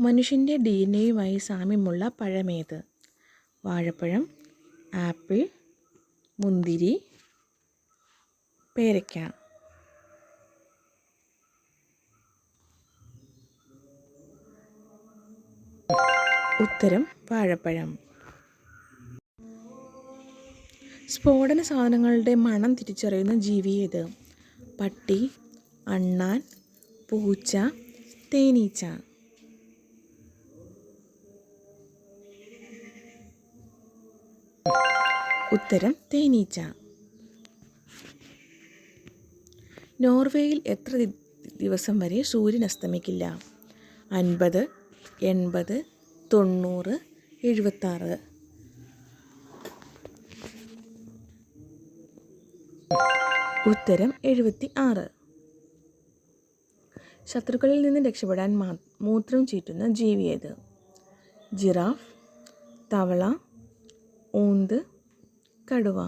മനുഷ്യൻ്റെ DNA സാമ്യമുള്ള പഴമേത്? വാഴപ്പഴം, ആപ്പിൾ, മുന്തിരി, പേരയ്ക്ക. ഉത്തരം വാഴപ്പഴം. സ്ഫോടന സാധനങ്ങളുടെ മണം തിരിച്ചറിയുന്ന ജീവി ഏത്? പട്ടി, അണ്ണാൻ, പൂച്ച, തേനീച്ച. ഉത്തരം തേനീച്ച. നോർവേയിൽ എത്ര ദിവസം വരെ സൂര്യൻ അസ്തമിക്കില്ല? 50, 80, 90, 76. ഉത്തരം 76. ശത്രുക്കളിൽ നിന്ന് രക്ഷപ്പെടാൻ മൂത്രം ചീറ്റുന്ന ജീവി ഏത്? ജിറാഫ്, തവള, ഊന്ത്, കടുവ.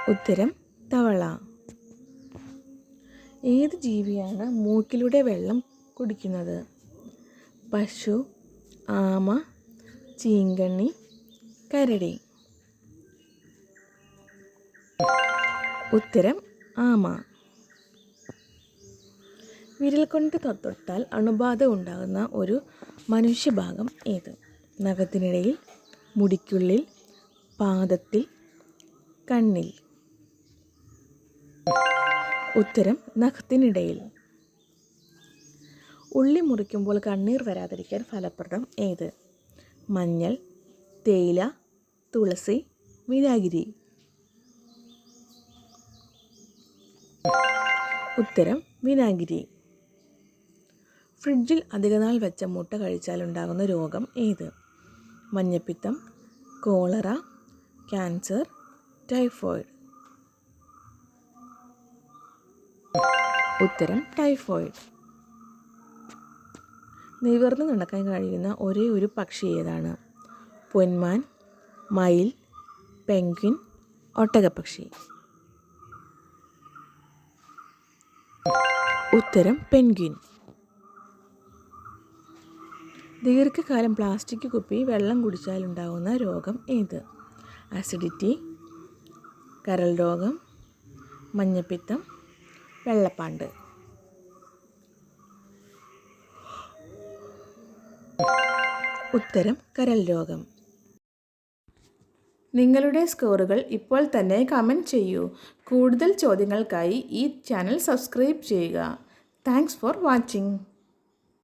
ഉത്തരം തവള. ഏത് ജീവിയാണ് മൂക്കിലൂടെ വെള്ളം കുടിക്കുന്നത്? പശു, ആമ, ചീങ്കണ്ണി, കരടി. ഉത്തരം ആമ. വിരൽ കൊണ്ട് തൊട്ടാൽ അണുബാധ ഉണ്ടാകുന്ന ഒരു മനുഷ്യഭാഗം ഏത്? നഖത്തിനിടയിൽ, മുടിക്കുള്ളിൽ, പാദത്തിൽ, കണ്ണിൽ. ഉത്തരം നഖത്തിനിടയിൽ. ഉള്ളി മുറിക്കുമ്പോൾ കണ്ണീർ വരാതിരിക്കാൻ ഫലപ്രദം ഏത്? മഞ്ഞൾ, തേയില, തുളസി, വിനാഗിരി. ഉത്തരം വിനാഗിരി. ഫ്രിഡ്ജിൽ അധികനാൾ വെച്ച മുട്ട കഴിച്ചാലുണ്ടാകുന്ന രോഗം ഏത്? മഞ്ഞപ്പിത്തം, കോളറ, ക്യാൻസർ, ടൈഫോയിഡ്. ഉത്തരം ടൈഫോയിഡ്. നിവർന്ന് നടക്കാൻ കഴിയുന്ന ഒരേ ഒരു പക്ഷി ഏതാണ്? പൊന്മാൻ, മയിൽ, പെൻഗ്വിൻ, ഒട്ടകപ്പക്ഷി. ഉത്തരം പെൻഗ്വിൻ. ദീർഘകാലം പ്ലാസ്റ്റിക് കുപ്പി വെള്ളം കുടിച്ചാലുണ്ടാകുന്ന രോഗം ഏത്? അസിഡിറ്റി, കരൾ രോഗം, മഞ്ഞപ്പിത്തം, വെള്ളപ്പാണ്ട്. ഉത്തരം കരൾ രോഗം. നിങ്ങളുടെ സ്കോറുകൾ ഇപ്പോൾ തന്നെ കമൻറ്റ് ചെയ്യൂ. കൂടുതൽ ചോദ്യങ്ങൾക്കായി ഈ ചാനൽ സബ്സ്ക്രൈബ് ചെയ്യുക. Thanks for watching.